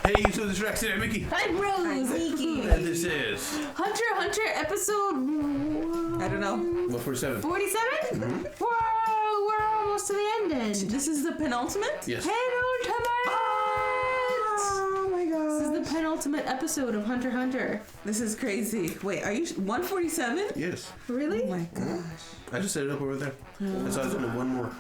Hey, so this is Rex and Mickey. I'm Rose. And this is Hunter x Hunter episode... I don't know. 147. 47? Mm-hmm. Whoa, we're almost to the end then. This is the penultimate? Yes. Penultimate! Oh my god. This is the penultimate episode of Hunter x Hunter. This is crazy. Wait, are you 147? Yes. Really? Oh my gosh. I just set it up over there. I saw there's only one more.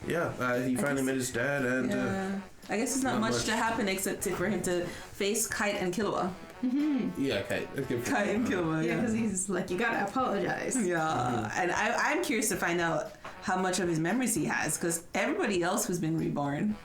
Yeah, he finally met his dad and... Yeah. I guess there's not much to happen except for him to face Kite and Killua. Mm-hmm. Yeah, Kite. Kite and Killua, Yeah, because he's like, you gotta apologize. Yeah, and I'm curious to find out how much of his memories he has, because everybody else who's been reborn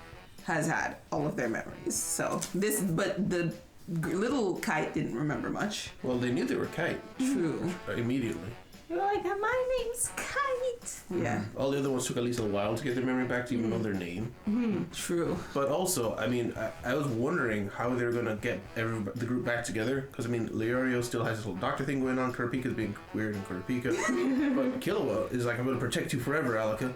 has had all of their memories. So but the little Kite didn't remember much. Well, they knew they were Kite. True. Immediately. You're like, my name's Kite. Yeah. All the other ones took at least a while to get their memory back to even know their name. Mm-hmm. True. But also, I mean, I was wondering how they were going to get the group back together. Because, I mean, Leorio still has this little doctor thing going on. Kurapika's being weird in Kurapika. But Killua is like, I'm going to protect you forever, Alaka.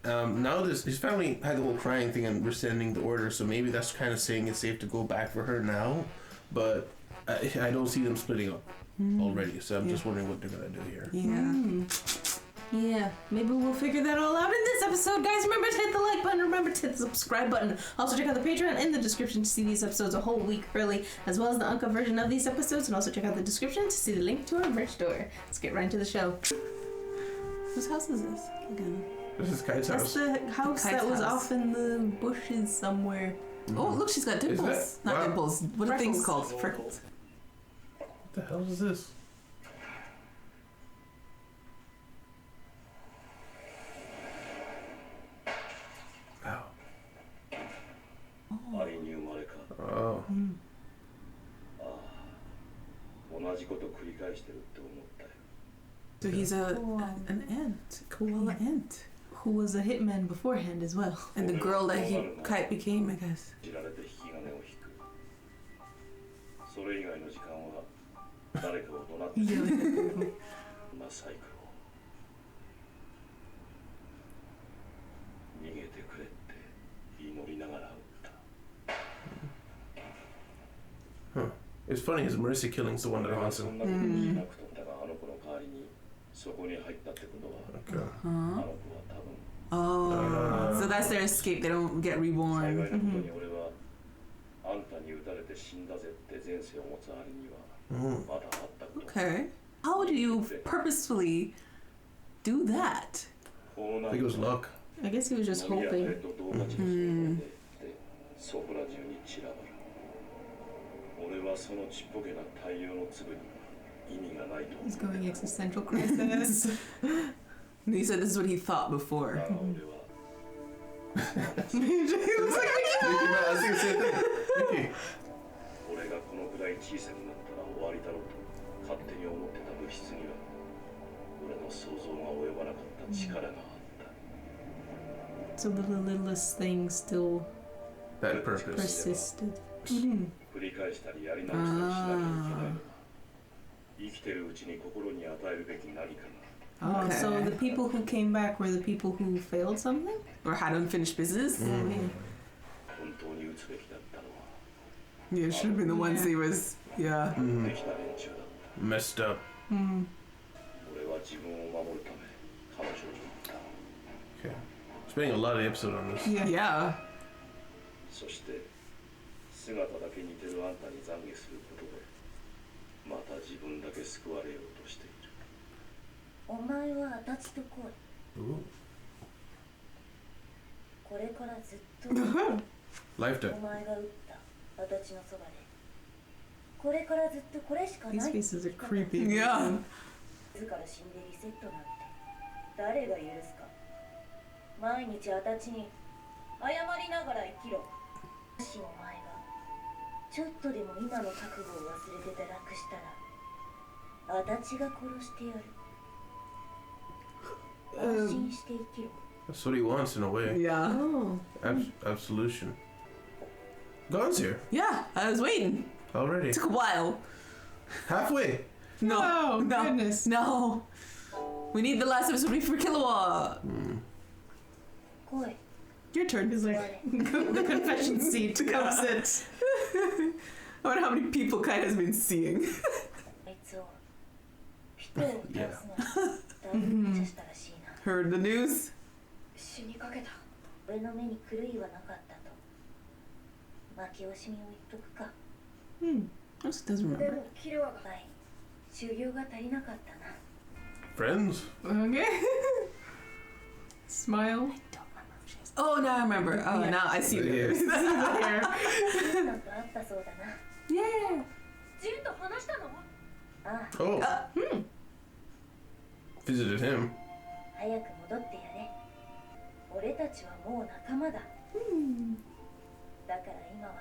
Now his family had the whole crying thing and rescinding the order. So maybe that's kind of saying it's safe to go back for her now. But I don't see them splitting up already. So I'm just wondering what they're going to do here. Yeah. Yeah, maybe we'll figure that all out in this episode. Guys, remember to hit the like button, remember to hit the subscribe button. Also check out the Patreon in the description to see these episodes a whole week early, as well as the uncut version of these episodes, and also check out the description to see the link to our merch store. Let's get right into the show. Whose house is this? Again. This is Kite's That's house. the house Kite's that was house. off in the bushes somewhere. Oh, look, she's got dimples. Not Wow. dimples. What are things Freckles. called? Freckles. What the hell is this? Oh. 愛に生まれか。 Oh. ああ、同じこと繰り返してるって思ったよ。 So he's an ant. Koala ant. Who was a hitman beforehand as well. And the girl that Kite became, I guess. 知られて引き金を引く。それ以外の時間は誰かを怒鳴ってる。こんなサイクルを。逃げてくれって祈りながら撃った。 Huh. It's funny, his mercy killing's the one that haunts そ him. んなことしなくとったがあの子の代わりにそこに入ったってことは、 Okay. あの子は多分。 Oh, so that's their escape. They don't get 幸い reborn. なことに俺は、あんたに撃たれて死んだぜって前世を持つあれにはまだあったこと。 Okay. How do you purposefully do that? I think it was luck. I guess he was just hoping. そこら中に散らばる。俺はそのちっぽけな太陽の粒に意味がないと思う。 He's going existential crisis. He said this is what he thought before. だが俺は Mickey Mouse, I was gonna say that. Mickey. 俺がこのくらい小さくなったら終わりだろうと勝手に思ってた物質には俺の想像が及ばなかった力があった。 So the littlest thing still That purpose. persisted. 繰り返したりやり直したりしなきゃいけないのだ。生きてるうちに心に与えるべき何かが。 Oh, Okay. so the people who came back were the people who failed something? Or had unfinished business? 本当に打つべきだったのは Yeah, it should have been the ones he was. Yeah. できた連中だった。 Messed up. 俺は自分を守るため彼女に言った。 Okay. Spending a lot of episode on this. Yeah. そして姿だけ似てるあんたに懺悔することでまた自分だけ救われようとしている。お前は私と来い。 Ooh. これからずっとお Life debt. 前が撃った私のそばで。これからずっとこれしかな These い。 faces are creepy. Yeah. 自ら死んでリセットなんて誰が許すか。毎日私に謝りながら生きろ。もしお前がちょっとでも今の覚悟を忘れて堕落したら私が殺してやる。安心して生きろ。 That's what he wants in a way. Yeah. Oh. Absolution. Gon's here Yeah, I was waiting. already. Took a while. Halfway. No. Oh, no. goodness. No. We need the last episode for Killua. 来い。Your turn. He's like, the confession seat. Come sit. I wonder how many people Kai has been seeing. あいつを人を倒すのはだいぶ無茶したらしいな。 Heard the news? 死にかけた。俺の目に狂いはなかったと。負け惜しみを言っとくか。I just doesn't で remember. もキルアがはい修行が足りなかったな。 Friends? Okay. Smile. Oh, now I remember. Oh, Yeah. now I see the Yeah. ジンなんと会ったそうだな。 Yeah. ジンと話したの？ああ、 Oh. Visited him. 早く戻ってやれ。俺たちはもう仲間だ。だから今は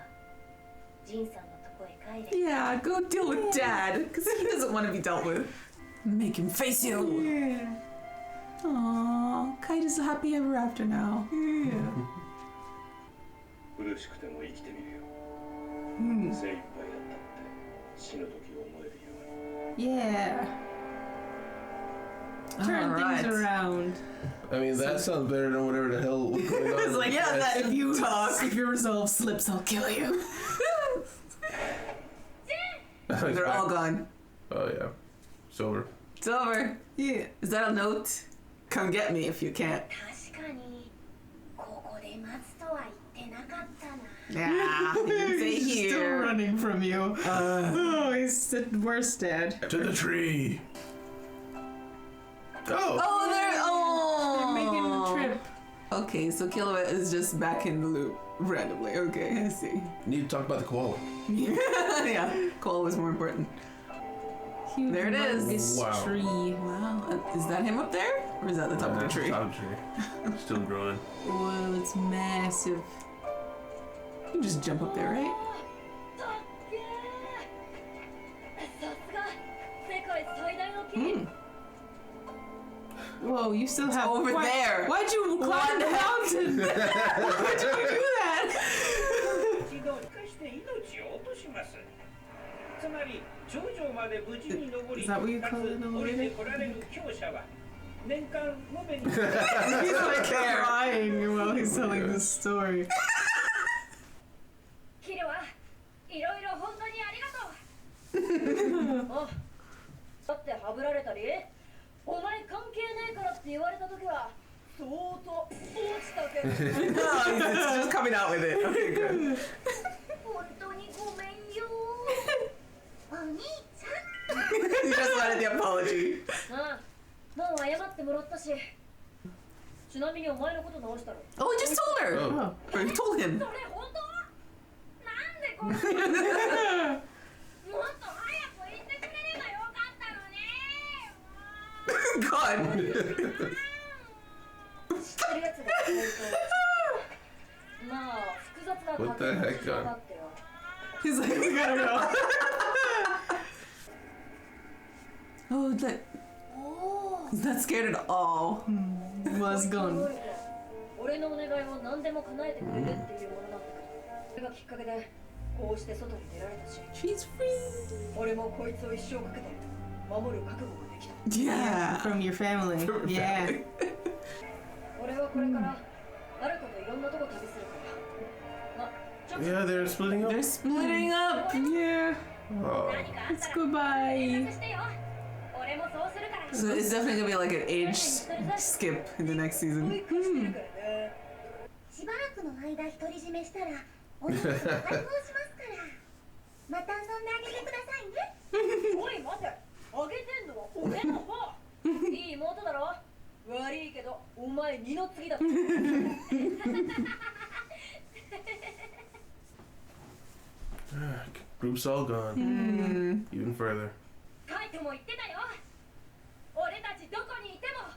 ジンさんのとこへ帰れ。 Yeah, go deal with Dad, because he doesn't want to be dealt with. Make him face you. Yeah. Aww, Kite is happy ever after now. Yeah. 苦しくても生きてみるよ。精一杯だったって死ぬ時を思えるように。 Yeah. Turn Alright. things around. I mean, that sounds better than whatever the hell was going on. It's like, yeah, that If you talk. if your resolve slips, I'll kill you. They're all gone. Oh, yeah. It's over. It's over. Yeah. Is that a note? Come get me if you can't. 確かにここで待つとは言ってなかったな。 Yeah, you can stay He's still here. running from you. Oh, he's the worst dad. To the tree. Oh. Oh, They're making oh. the trip. Okay, so Kilowet is just back in the loop randomly. Okay, I see. Need to talk about the koala. Yeah, Cole was more important. Huge There it is. humongous Wow. tree. Wow, is that him up there? Or is that the top of the tree? Top of the tree. Still growing. Whoa, it's massive. You can just jump up there, right? たっけー。さすが世界最大の木。 Whoa, you still have over there. Why'd you climb the mountain? Why'd you do that? 一度生かして命を落とします。つまり頂上まで無事に登り、 Is that what you かつ call it in 降り Norway? てこられる強者は年間延べに He's like crying while he's telling this story. キルはいろいろ本当にありがとう。あ、だってはぶられたり、お前関係ねえからって言われた時は相当落ちたけど。 It's just coming out with it. Okay, good. 本当にごめんよ。お兄ちゃん。 He just wanted the apology. ああ、もう謝ってもらったし。ちなみにお前のこと直したろ。 Oh, we just told her. Oh. Or you told him. それ本当？なんでこんな。もっと早く言ってくれればよかったのね。 God. 知ってるやつがいないと。まあ複雑な What the heck, があってよ。 He's like, we gotta go. Oh, that. おお。 He's not scared at all. Was gone. 俺のお願いを何でも叶えてくれるっていうものなんだけど、それがきっかけでこうして外に出られたし、 She's free. 俺もこいつを一生かけて守る覚悟ができた。 Yeah. From your family. From your Yeah. family. 俺はこれから誰かといろんなとこ旅するから。ま、ちょっと Yeah, they're splitting up. They're splitting up. Yeah. Oh. 何かあった Let's ら go 連 bye. 絡してよ。俺もそうするから。 So it's definitely gonna be like an age skip in the next 保 season. 育してるからね。しばらくの間独り占めしたらお兄さん解放しますからまた遊んであげてくださいねおい待て、あげてんのは俺の方。いい妹だろ。悪いけどお前二の次だ。 Group's all gone. Even further. カイトも言ってたよ。俺たちどこにいても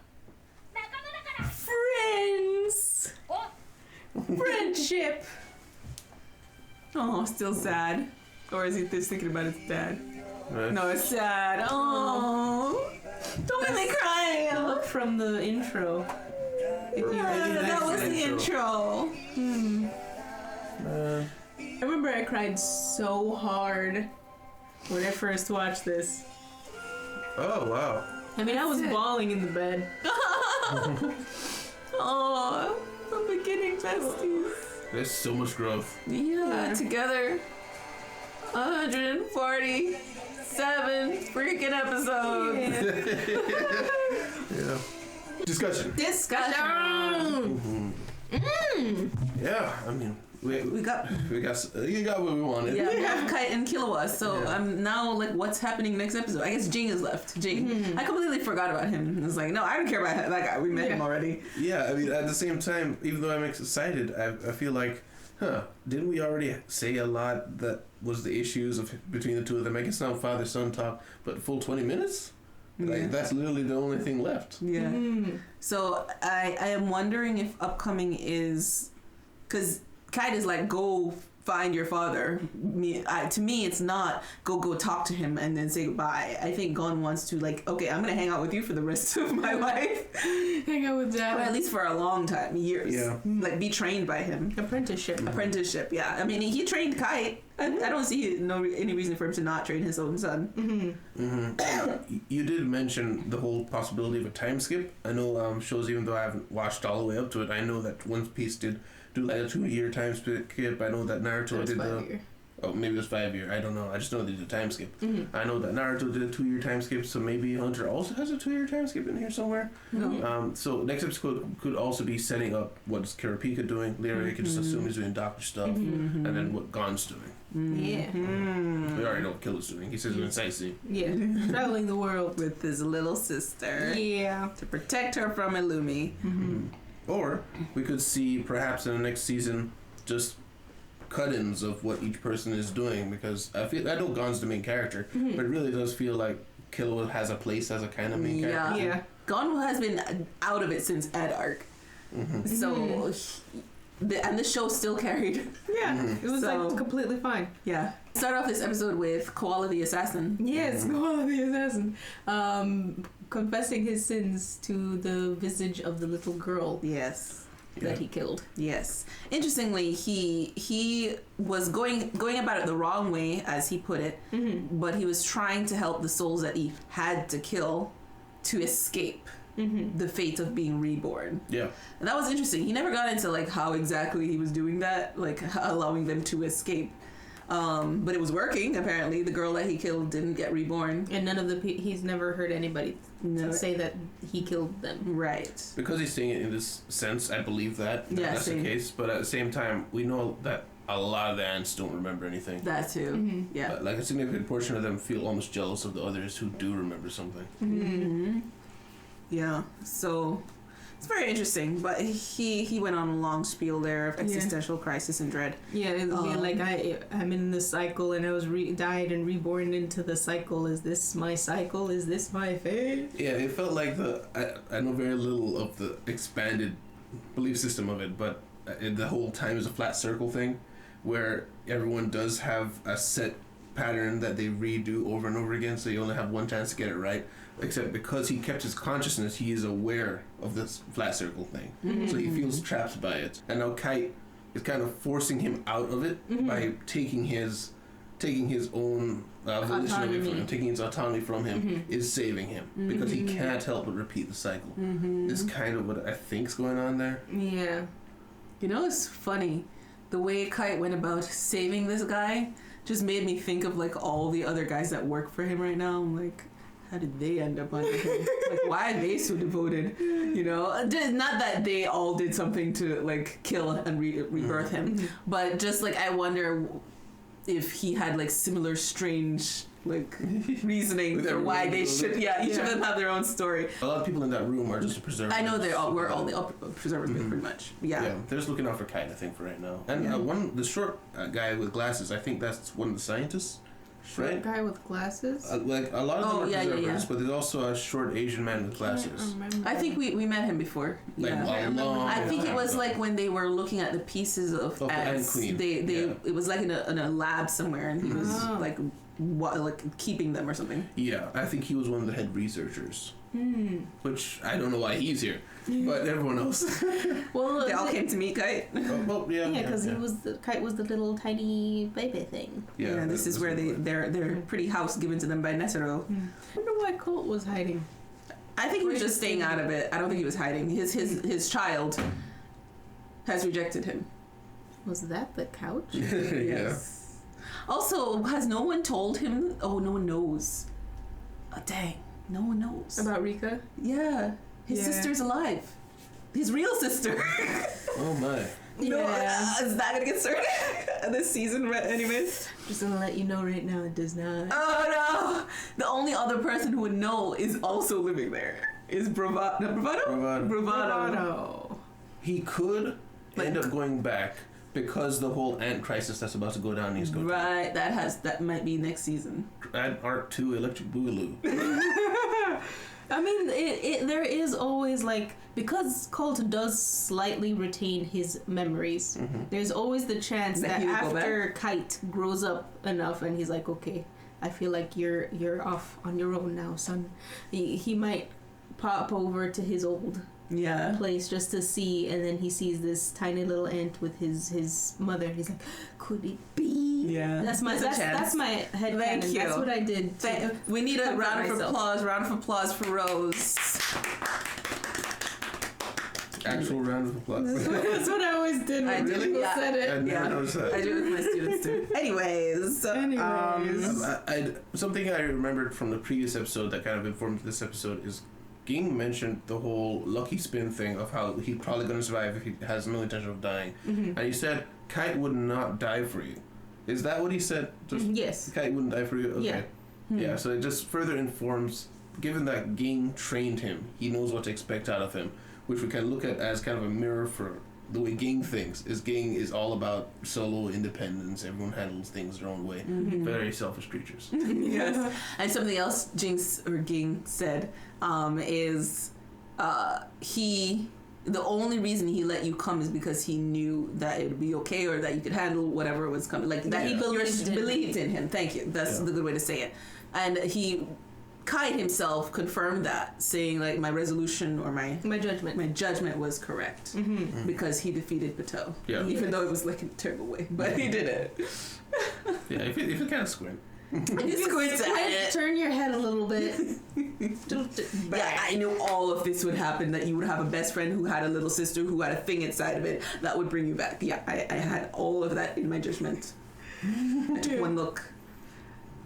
仲間だから。 Friends. お、 Friendship. Oh, still sad. Or is he just thinking about his dad? Right? No, it's sad. Oh, don't make me cry. From the intro. If you really That was the intro. intro. I remember I cried so hard when I first watched this. Oh, wow. I mean, I was bawling in the bed. Oh, from beginning to besties. There's so much growth. Yeah, together. 147 freaking episodes. Yeah. Discussion. Yeah, I mean, We got what we wanted. we have Kite and Killua, so Yeah. I'm now like, what's happening next episode? I guess Jing is left. Jing, I completely forgot about him. It's like, no, I don't care about that guy. We met him already. Yeah, I mean, at the same time, even though I'm excited, I feel like, didn't we already say a lot that was the issues between the two of them? I guess now father-son talk, but full 20 minutes? Like, that's literally the only thing left. Yeah. So I am wondering if upcoming is, because Kite is like, go find your father. To me, it's not go talk to him and then say goodbye. I think Gon wants to, like, okay, I'm gonna hang out with you for the rest of my life. Hang out with Dad. Or at least for a long time, years. Yeah. Like, be trained by him. Apprenticeship, yeah. I mean, he trained Kite. I don't see any reason for him to not train his own son. You did mention the whole possibility of a time skip. I know shows, even though I haven't watched all the way up to it, I know that One Piece did do like a 2-year time skip. I know that Naruto did maybe it was 5 year. I don't know. I just know they did a time skip. I know that Naruto did a 2-year time skip, so maybe Hunter also has a 2-year time skip in here somewhere. So next episode could also be setting up what's Kurapika doing. Leroy could just assume he's doing doctor stuff, and then what Gon's doing. Yeah. We already know what Killua's doing. He says he's doing sightseeing. Yeah. Traveling the world. With his little sister. Yeah. To protect her from Illumi. Or we could see perhaps in the next season just cut-ins of what each person is doing, because I know Gon's the main character, but it really does feel like Killua has a place as a kind of main character. Yeah. Gon has been out of it since Ed arc. So and the show still carried. Yeah. It was like completely fine. Yeah. Start off this episode with Koala the Assassin. Yes, Koala the Assassin. Confessing his sins to the visage of the little girl. Yes. That he killed. Yes. Interestingly, he was going about it the wrong way, as he put it, but he was trying to help the souls that he had to kill to escape the fate of being reborn. Yeah. And that was interesting. He never got into like how exactly he was doing that, like allowing them to escape. But it was working, apparently. The girl that he killed didn't get reborn. And none of he's never heard anybody say that he killed them. Right. Because he's saying it in this sense, I believe that that's the case. But at the same time, we know that a lot of the ants don't remember anything. That too. Yeah. Like a significant portion of them feel almost jealous of the others who do remember something. Yeah. So it's very interesting, but he went on a long spiel there of existential crisis and dread. Yeah, like I'm in the cycle, and I was died and reborn into the cycle. Is this my cycle? Is this my fate? Yeah, it felt like I know very little of the expanded belief system of it, but the whole time is a flat circle thing, where everyone does have a set pattern that they redo over and over again, so you only have one chance to get it right. Except because he kept his consciousness, he is aware of this flat circle thing. So he feels trapped by it. And now Kite is kind of forcing him out of it by taking his own volition away from him, taking his autonomy from him, is saving him. Because he can't help but repeat the cycle. Is kind of what I think's going on there. Yeah. You know, it's funny. The way Kite went about saving this guy just made me think of like all the other guys that work for him right now. I'm like, how did they end up under him? Like, why are they so devoted? You know, not that they all did something to like kill and rebirth him, but just like I wonder if he had like similar strange like reasoning for why they should. Yeah, each of them have their own story. A lot of people in that room are just preservers. I know we're all the preservers pretty much. Yeah, they're just looking out for Kite, I think, for right now. And the short guy with glasses, I think that's one of the scientists. Right? Guy with glasses? Like a lot of them are preservers, but there's also a short Asian man with glasses. I think we met him before. Like I think it was like when they were looking at the pieces of ants. It was like in a lab somewhere, and he was like keeping them or something. Yeah, I think he was one of the head researchers. Which I don't know why he's here, but everyone else. Well, they all came to meet Kite. Because Kite was the little tiny baby thing. Yeah, this is where their pretty house given to them by Nesero. I wonder why Colt was hiding. I think he was just staying out of it. I don't think he was hiding. His child has rejected him. Was that the couch? Yes. Also, has no one told him? Oh, no one knows. Oh, dang. No one knows. About Rika? Yeah. His sister's alive. His real sister. Oh my. No, Yeah. is that gonna get started this season? Anyways. Just gonna let you know right now, it does not. Oh no! The only other person who would know is also living there. Is Bravado? Bravado. He could end up going back because the whole ant crisis that's about to go down needs to go down. Right, that might be next season. Add Arc 2 Electric Boogaloo. I mean, there is always, like, because Colt does slightly retain his memories, there's always the chance that he will go after Kite grows up enough and he's like, okay, I feel like you're off on your own now, son. He might pop over to his old place just to see, and then he sees this tiny little ant with his mother, and he's like, could it be? Yeah, that's my head Thank canon. you. That's what I did. We need a round of myself. applause for Rose. Actual round of applause. That's what I always did when people said it. I never noticed that. I do it with my students too. Anyways. Something I remembered from the previous episode that kind of informed this episode is Ging mentioned the whole lucky spin thing of how he's probably going to survive if he has no intention of dying. And he said Kite would not die for you. Is that what he said? Yes. Kite wouldn't die for you? Okay. Yeah. Yeah, so it just further informs, given that Ging trained him, he knows what to expect out of him, which we can look at as kind of a mirror for the way Ging thinks. Ging is all about solo independence. Everyone handles things their own way. Very selfish creatures. Yes. And something else Ging said is the only reason he let you come is because he knew that it would be okay, or that you could handle whatever was coming. Like that, he believed in him. Thank you. That's the good way to say it. And Kite himself confirmed that, saying like my resolution or my judgment was correct because he defeated Bateau. Yeah. Even though it was like in a terrible way, but he did it. Yeah, if you kind of squint. Turn your head a little bit. Yeah, I knew all of this would happen, that you would have a best friend who had a little sister who had a thing inside of it that would bring you back. Yeah, I had all of that in my judgment. I took one look.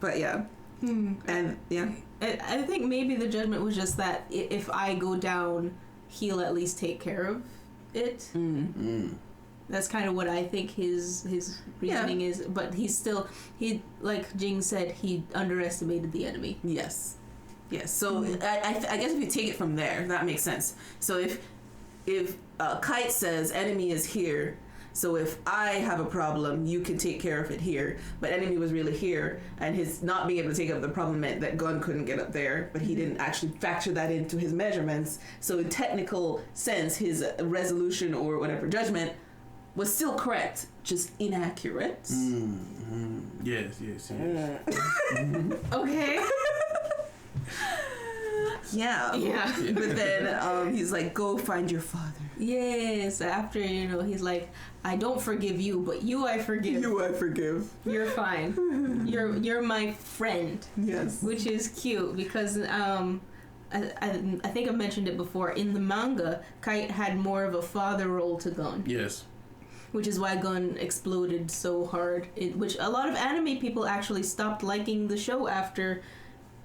But yeah. And yeah. I think maybe the judgment was just that if I go down, he'll at least take care of it. That's kind of what I think his reasoning is. But he like Jing said, he underestimated the enemy. Yes. So I guess if you take it from there, that makes sense. So if Kite says enemy is here, so if I have a problem, you can take care of it here. But enemy was really here, and his not being able to take up the problem meant that Gun couldn't get up there, but he didn't actually factor that into his measurements. So in technical sense, his resolution or whatever judgment was still correct, just inaccurate. Yes. Okay. Yeah. But then he's like, go find your father. Yes. After, he's like, I don't forgive you, but you I forgive. You I forgive. You're fine. You're my friend. Yes. Which is cute because I think I mentioned it before. In the manga, Kite had more of a father role to Gon. Yes. Which is why Gon exploded so hard. Which a lot of anime people actually stopped liking the show after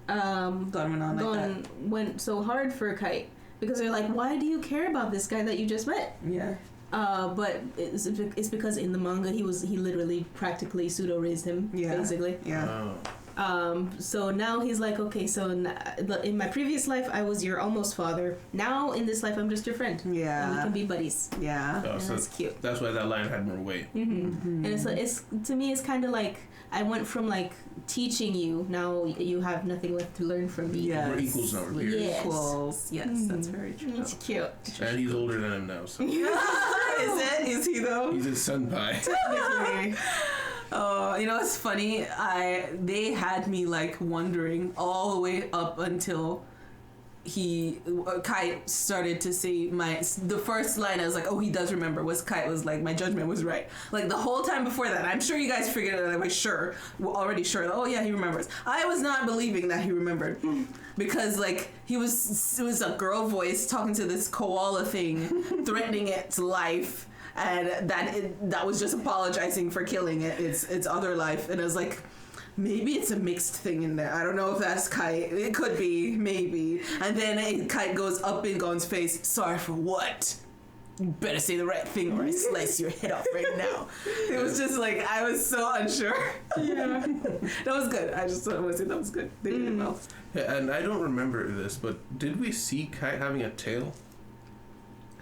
Gon went so hard for Kite, because they're like, why do you care about this guy that you just met? Yeah. But it's because in the manga he literally practically pseudo raised him, basically. Yeah. So now he's like, okay, so in my previous life I was your almost father. Now in this life I'm just your friend. Yeah. And we can be buddies. Yeah. Oh, so that's cute. That's why that line had more weight. And it's to me it's kind of like I went from like teaching you, now you have nothing left to learn from me. Yes. We're equals now. We're peers. Yes. Equals. Yes, that's very true. It's cute. And he's older than him now, so. Is it? Is he though? He's his senpai. Oh, it's funny. They had me like wondering all the way up until Kite started to say the first line. I was like, oh, he does remember. Kite was like, my judgment was right. Like the whole time before that, I'm sure you guys figured it out. Like, already sure. Oh yeah, he remembers. I was not believing that he remembered because like it was a girl voice talking to this koala thing, threatening its life. and that was just apologizing for killing it. It's other life, and I was like, maybe it's a mixed thing in there. I don't know if that's Kite. It could be, maybe. And then Kite goes up in Gon's face. Sorry for what? You better say the right thing or I slice your head off right now. It was just like, I was so unsure. Yeah. That was good. I just want to say that was good. They did it well. Yeah, and I don't remember this, but did we see Kite having a tail?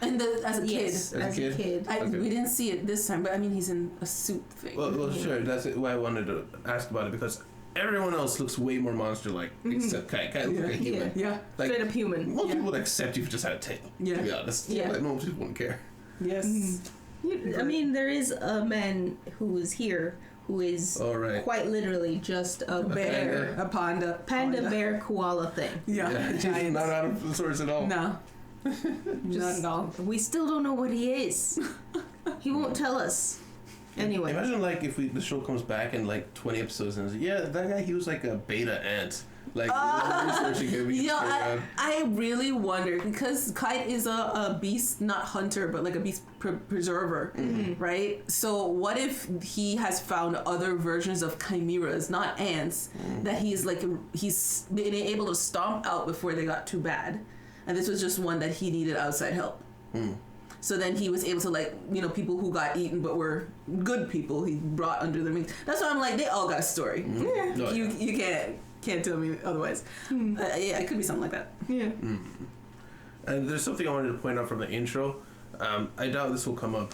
And as a kid. Yes, as a kid. Okay. We didn't see it this time, but I mean, he's in a suit thing. Well, sure. That's why I wanted to ask about it, because everyone else looks way more monster-like, except Kite. Kite looks like a human. Yeah. Like, Straight up human. most people would accept you if you just had a tail, Yeah. to be honest. Yeah. Like, most people wouldn't care. Yes. I mean, there is a man who is here who is All right. quite literally just a bear. A panda. Panda bear koala thing. Yeah. He's Giant. not out of the source at all. No. Not at all. We still don't know what he is. He won't tell us. Anyway. Imagine like if the show comes back in like 20 episodes and it's, yeah, that guy, he was like a beta ant. Like researching him. I really wonder, because Kite is a beast, not hunter, but like a beast preserver, right? So what if he has found other versions of chimeras, not ants, that he's been able to stomp out before they got too bad, and this was just one that he needed outside help. So then he was able to, people who got eaten but were good people, he brought under their wings. That's why I'm like, they all got a story. Yeah. No, You can't tell me otherwise. Yeah, it could be something like that. Yeah. And there's something I wanted to point out from the intro. I doubt this will come up.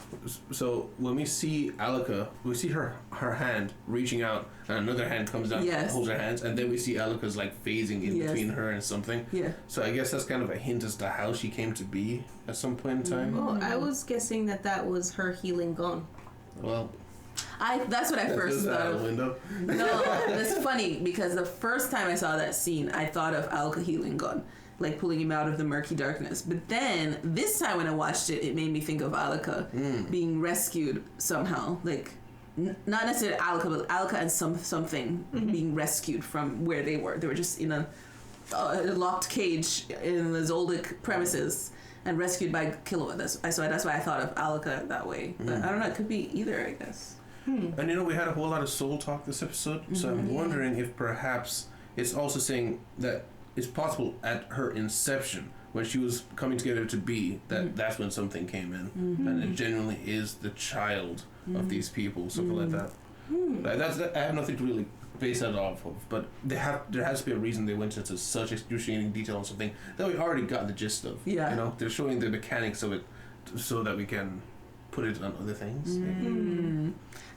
So when we see Alika, we see her hand reaching out, and another hand comes down, holds her hands, and then we see Alika's like phasing in between her and something. Yeah. So I guess that's kind of a hint as to how she came to be at some point in time. Oh, I was guessing that was her healing gone. Well, That's what I first thought out of. the window. No, that's funny, because the first time I saw that scene, I thought of Alka healing Gon, like pulling him out of the murky darkness. But then this time when I watched it, it made me think of Alika being rescued somehow, like not necessarily Alka, but Alka and something being rescued from where they were. They were just in a locked cage in the Zoldyck premises and rescued by Killua. That's why I thought of Alka that way. But I don't know. It could be either, I guess. And we had a whole lot of soul talk this episode, so I'm wondering if perhaps it's also saying that it's possible at her inception, when she was coming together to be, that's when something came in, and it genuinely is the child of these people, something like that. I have nothing to really base that off of, but there has to be a reason they went into such excruciating detail on something that we already got the gist of. Yeah. They're showing the mechanics of it so that we can put it on other things.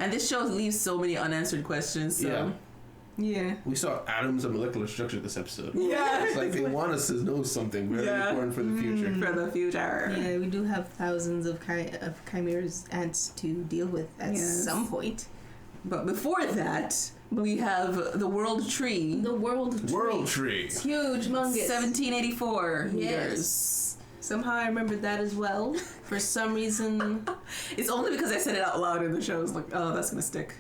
And this show leaves so many unanswered questions. So. Yeah. We saw atoms and molecular structure this episode. Yeah. It's like they want us to know something very important for the future. For the future. Yeah, we do have thousands of chimeras ants to deal with at some point. But before that, we have the World Tree. The World Tree. It's Huge, humongous. 1784 Yes. meters. Somehow I remembered that as well. For some reason. It's only because I said it out loud in the show. I was like, oh, that's going to stick.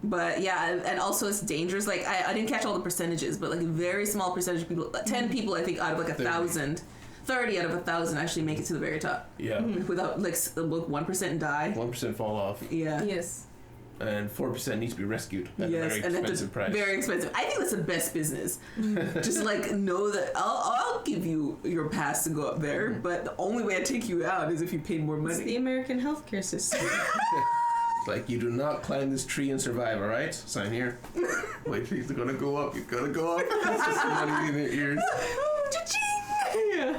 But yeah, and also it's dangerous. Like, I didn't catch all the percentages, but like a very small percentage of people, 10 people, I think, out of like 1,000. 30 out of 1,000 actually make it to the very top. Yeah. Without, like, 1% die. 1% fall off. Yeah. Yes. And 4% needs to be rescued at a very expensive price. Very expensive. I think that's the best business. Just like know that I'll give you your pass to go up there, but the only way I take you out is if you pay more money. It's the American healthcare system. Like, you do not climb this tree and survive, alright? Sign here. Wait, trees are gonna go up. You're gonna go up. It's just money in their ears. Yeah.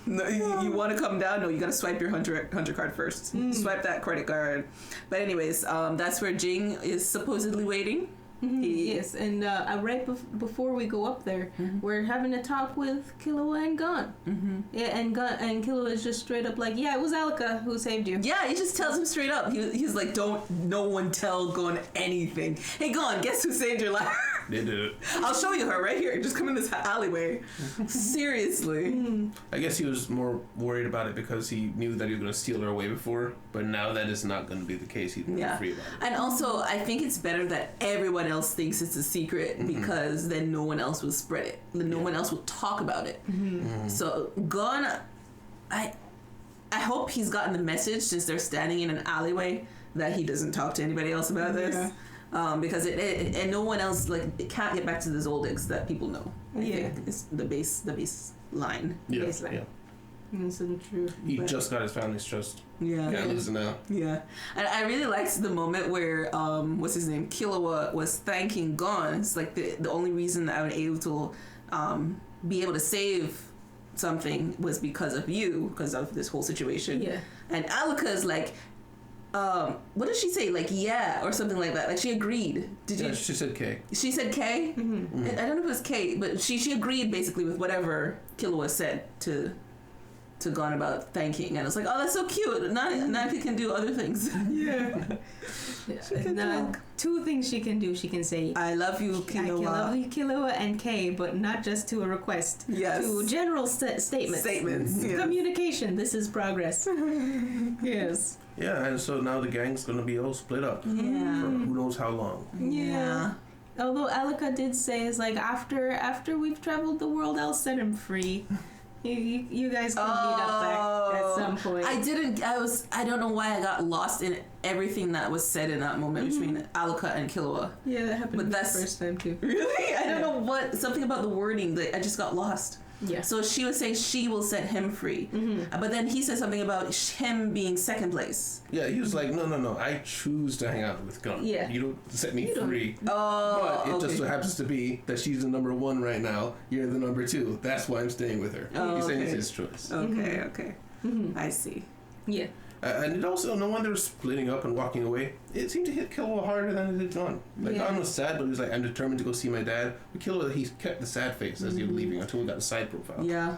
No, you want to come down? No, you got to swipe your hunter card first. Swipe that credit card. But anyways, that's where Jing is supposedly waiting. Yes, and right before we go up there, we're having a talk with Killua and Gon. Yeah, and Killua is just straight up like, yeah, it was Alika who saved you. Yeah, he just tells him straight up. He's like, no one tell Gon anything. Hey, Gon, guess who saved your life? They did it. I'll show you her right here. Just come in this alleyway. Seriously. I guess he was more worried about it because he knew that he was going to steal her away before, but now that is not going to be the case. He's more free about it. And also, I think it's better that everyone else thinks it's a secret because then no one else will spread it. Then no one else will talk about it. So Gon, I hope he's gotten the message since they're standing in an alleyway that he doesn't talk to anybody else about this. Because it and no one else, like, it can't get back to the Zoldyx that people know. I think it's the base line. Yeah, Baseline. yeah. That's true. He just got his family's trust. Yeah. Can't lose it now. Yeah. And I really liked the moment where, what's his name? Killua was thanking Gon. It's like the only reason that I was able to be able to save something was because of you, because of this whole situation. Yeah. And Alika's like, what did she say? Like, yeah, or something like that. Like, she agreed. Did you? She said K. She said K? Mm-hmm. I don't know if it was K, but she agreed basically with whatever Killua said to Gon about thanking, and it's like, oh, that's so cute. Now he can do other things. Yeah. Two things she can do. She can say, I love you, Killua. I love you, Killua, and K, but not just to a request. Yes. To general statements. Yes. Communication. This is progress. Yes. Yeah, and so now the gang's gonna be all split up. Yeah. For who knows how long. Yeah. Although Alika did say, is like, after we've traveled the world, I'll set him free. You guys can meet up back at some point. I don't know why I got lost in everything that was said in that moment between Alika and Killua. Yeah, that happened But the first time too. Really? I don't know something about the wording that I just got lost. Yeah. So she was saying she will set him free. But then he said something about him being second place. Yeah, he was like, no, I choose to hang out with Gon. Yeah. You don't set me free. Oh, But it just so happens to be that she's the number 1 right now. You're the number 2. That's why I'm staying with her. Oh, He's saying it's okay. his choice. Okay. I see. Yeah. And it also, no wonder splitting up and walking away, it seemed to hit Killua harder than it did Gon. Like, Gon was sad, but he was like, I'm determined to go see my dad. But Killua, he kept the sad face as he was leaving until we got the side profile. Yeah.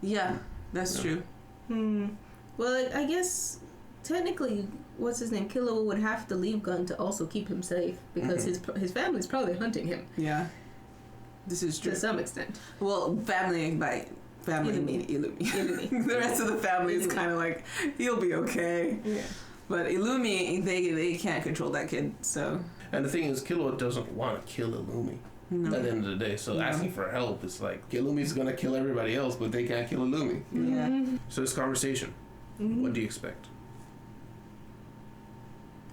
Yeah, that's true. Well, I guess technically, what's his name? Killua would have to leave Gon to also keep him safe because his family's probably hunting him. Yeah. This is true. To some extent. Well, family meaning Illumi. The rest of the family is kind of like, he'll be okay. Yeah. But Illumi, they can't control that kid, so. And the thing is, Killua doesn't want to kill Illumi at the end of the day. So asking for help is like, Illumi's going to kill everybody else, but they can't kill Illumi. Yeah. So this conversation, what do you expect?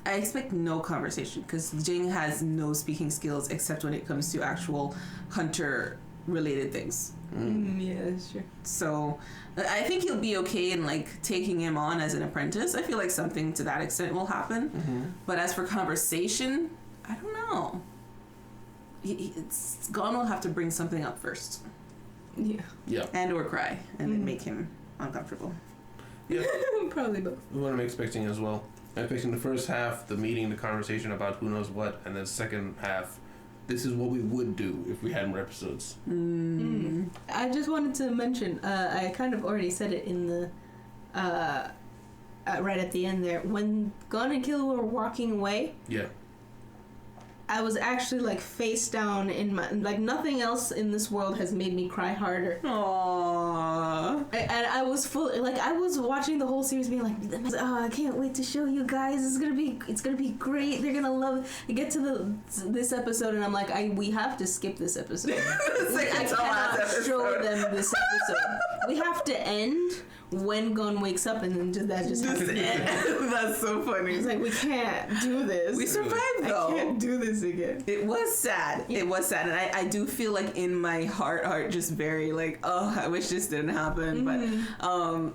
I expect no conversation because Jing has no speaking skills except when it comes to actual hunter-related things. Yeah, that's true. So I think he'll be okay in like taking him on as an apprentice. I feel like something to that extent will happen. But as for conversation, I don't know. Gon will have to bring something up first. Yeah. And or cry and then make him uncomfortable. Yeah. Probably both. What I'm expecting as well. I'm expecting the first half, the meeting, the conversation about who knows what, and then second half, this is what we would do if we had more episodes. I just wanted to mention, I kind of already said it in the, right at the end there. When Gon and Killua were walking away, Yeah. I was actually like face down in my, like nothing else in this world has made me cry harder. Aww. And I was full, like I was watching the whole series being like, oh, I can't wait to show you guys. It's gonna be great. They're gonna love it. Get to this episode and I'm like, we have to skip this episode. I cannot show them this episode. We have to end when Gon wakes up and then that just happens. That's so funny. It's like, we can't do this. We survived though. I can't do this again. It was sad. It was sad. And I do feel like in my heart just very like, oh, I wish this didn't happen. But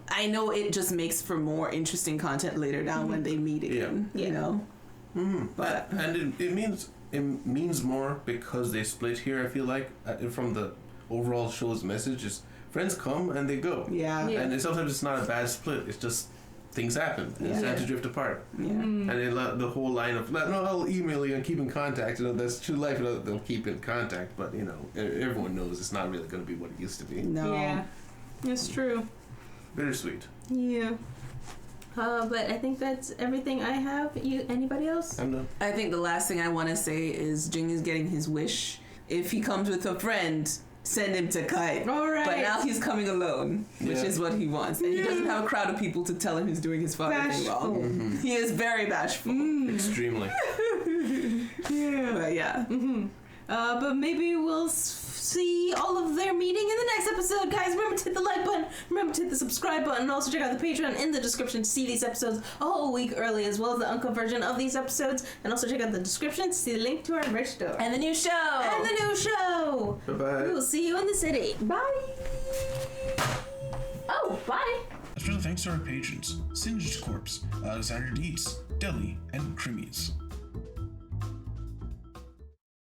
I know it just makes for more interesting content later down when they meet again. You know? But and it means more because they split here, I feel like, from the overall show's message is friends come and they go. Yeah. And sometimes it's not a bad split. It's just things happen. It's time to drift apart. Yeah. And then the whole line of, no, I'll email you and keep in contact. You know, that's true life. They'll keep in contact. But, you know, everyone knows it's not really going to be what it used to be. No. Yeah. It's true. Bittersweet. Yeah. But I think that's everything I have. Anybody else? I'm done. I think the last thing I want to say is Jing is getting his wish. If he comes with a friend, send him to Kite. All right. But now he's coming alone, which is what he wants. And he doesn't have a crowd of people to tell him he's doing his father thing wrong. He is very bashful. Extremely. But yeah. But maybe we'll see all of their meeting in the next episode. Guys, remember to hit the like button, remember to hit the subscribe button, and also check out the Patreon in the description to see these episodes a whole week early, as well as the uncut version of these episodes, and also check out the description to see the link to our merch store. And the new show! Bye-bye. We will see you in the city. Bye! Oh, bye! A special thanks to our patrons, Singed Corpse, Alexander Dees, Deli, and Creamies.